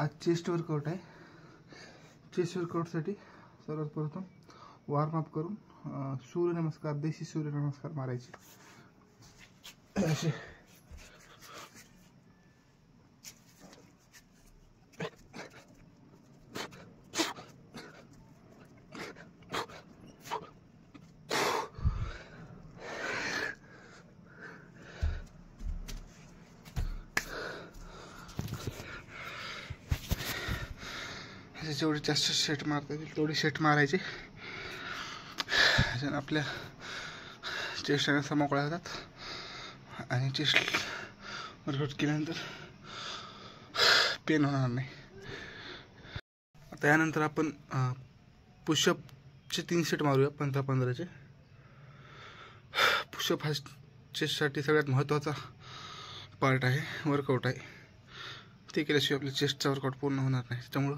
आज chest workout आहे। Chest वर्कआउटसाठी सर्वात प्रथम वॉर्मअप करून सूर्यनमस्कार, देशी सूर्यनमस्कार मारायचे असे। जेवढे जास्त सेट मारता येतील तेवढे सेट मारायचे, ज्याने आपल्या चेस्ट असा मोकळा होतात आणि चेस्ट वर्कआउट केल्यानंतर पेन होणार नाही। आता यानंतर आपण पुशअपचे 3 सेट मारूया 15-15चे। पुशअप हा चेस्टसाठी सगळ्यात महत्त्वाचा पार्ट आहे, वर्कआउट आहे। ते केल्याशिवाय आपल्या चेस्टचा वर्कआउट पूर्ण होणार नाही। त्यामुळं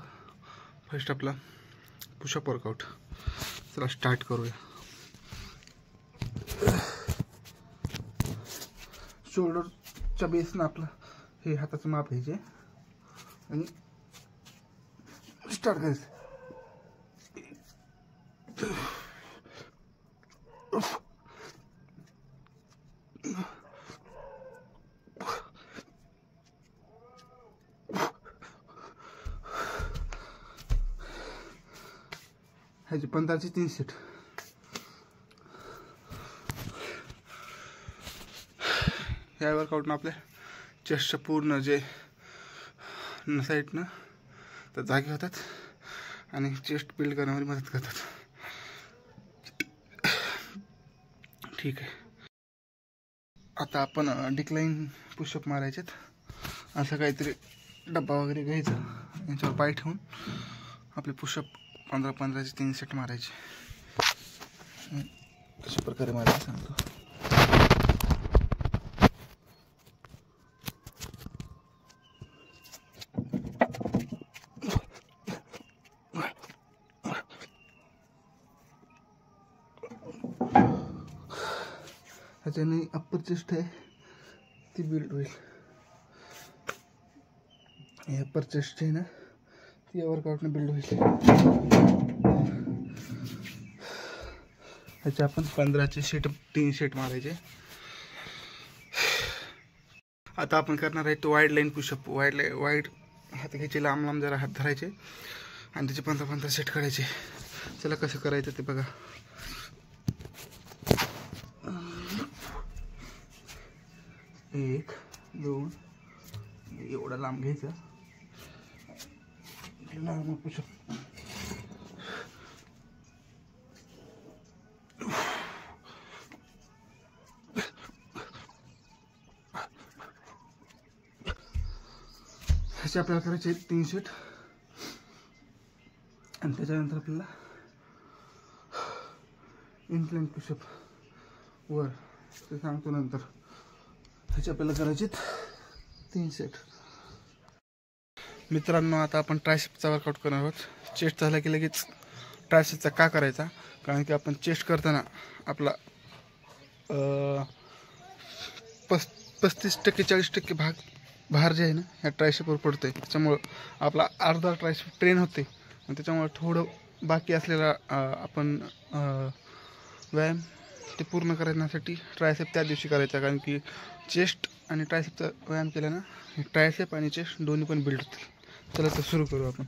फर्स्ट आपला पुशअप वर्कआउट। चला स्टार्ट करूया। शोल्डरच्या बेसनं आपलं हे हाताचं माप घ्यायचे आणि स्टार्ट करायचं। ह्याचे 15चे 3 सेट। या वर्कआउटनं आपल्या चेस्टच्या पूर्ण जे नसा आहेत ना त्या जागे होतात आणि चेस्ट बिल्ड करण्यामध्ये मदत करतात। ठीक आहे, आता आपण डिक्लाइन पुशअप मारायचेत। असं काहीतरी डब्बा वगैरे घ्यायचा, याच्यावर पाय ठेवून आपले पुशअप 15-15चे 3 सेट मारायचे। अशा प्रकारे मारायचं सांगतो। ह्याच्याने अप्पर चेस्ट आहे ती बिल्ड होईल। हे अप्पर चेस्ट आहे ना ती या वर्कआउटने बिल्ड होईल। ह्याचे आपण 15चे 3 सेट मारायचे। आता आपण करणार आहे तो वाईड लाईन पुशअप। वाईड हात घ्यायचे, लांब लांब जरा हात धरायचे आणि त्याचे 15-15 सेट करायचे। चला कसं करायचं ते बघा। 1 2 एवढा लांब घ्यायचा, नॉर्मल पुशअप। ह्याचे आपल्याला करायचे 3 सेट आणि त्याच्यानंतर आपल्याला इनक्लाइन पुशअप वर, ते सांगतो नंतर। ह्याचे आपल्याला करायचे 3 सेट। मित्रांनो, आता आपण ट्रायसेप्सचा वर्कआउट करणार आहोत। चेस्ट झाला की लगेच ट्रायसेप्सचा का करायचा? कारण की आपण चेस्ट करताना आपला 35% 40% भार जे आहे ना ह्या ट्रायसेपवर पडतोय। त्याच्यामुळं आपला अर्धा ट्रायसेप ट्रेन होते आणि त्याच्यामुळे थोडं बाकी असलेला आपण व्यायाम ते पूर्ण करण्यासाठी ट्रायसेप त्या दिवशी करायचा। कारण की चेस्ट आणि ट्रायसेपचा व्यायाम केल्यानं ट्रायसेप आणि चेस्ट दोन्ही पण बिल्ड होतील। चला तर सुरू करू आपण।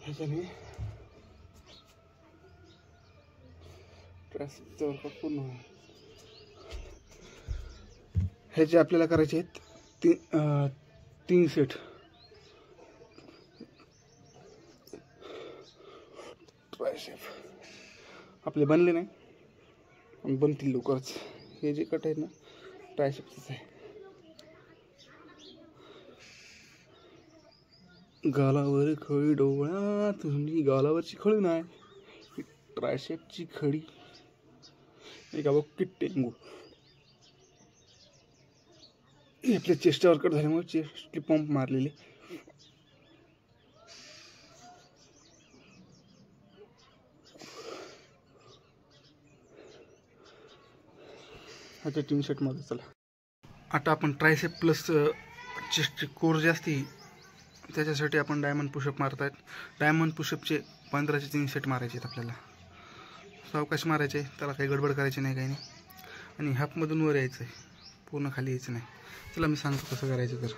ह्याच्याने ट्रायसेप्सचा वर्कआउट पूर्ण होईल। ह्याचे आपल्याला करायचे आहेत 3 सेट। ट्रायसेप आपले बनले नाही पण बनतील लवकरच. हे जे कट आहेत ना ट्रायसेपचंच आहे. गालावर खळी डोळ्या तुम्ही गालावरची खळी नाही ट्रायसेपची खडी एका बघ टेंगू. हे आपल्या चेस्टवर कट झाल्यामुळे चेस्टची पंप मारलेली. ह्याच्या टीम शर्टमध्ये चला आता आपण ट्रायसेप प्लस चेस्टची कोर जे असते त्याच्यासाठी आपण डायमंड पुशअप मारत आहेत. डायमंड पुशअपचे 15 चे 3 सेट मारायचे आहेत आपल्याला. सावकाश मारायचे, त्याला काही गडबड करायची नाही, काही नाही. आणि हाफमधून वर यायचं आहे, पूर्ण खाली यायचं नाही. चला मी सांगतो कसं करायचं. तर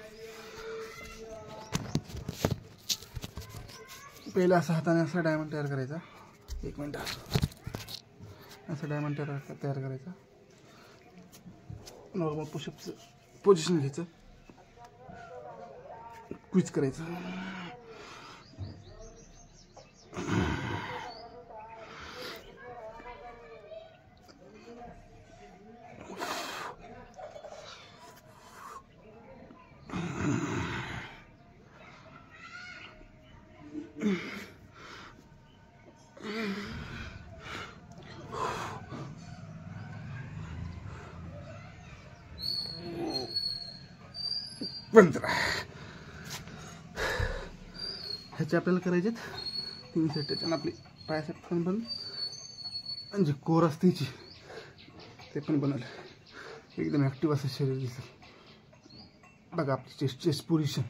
पहिला असा हाताने असा डायमंड तयार करायचा. 1 मिनिट असं डायमंड तयार करायचा. नॉर्मल पुशअपचं पोझिशन घ्यायचं, क्विच करायचं. ह्याचे आपल्याला करायचे 3 सेट. त्याच्यानं आपली ट्रायसेप पण बन आणि जे कोर असते ते पण बनवलं. एकदम ॲक्टिव्ह असं शरीर दिसेल बघा. आपली चेस्ट पोझिशन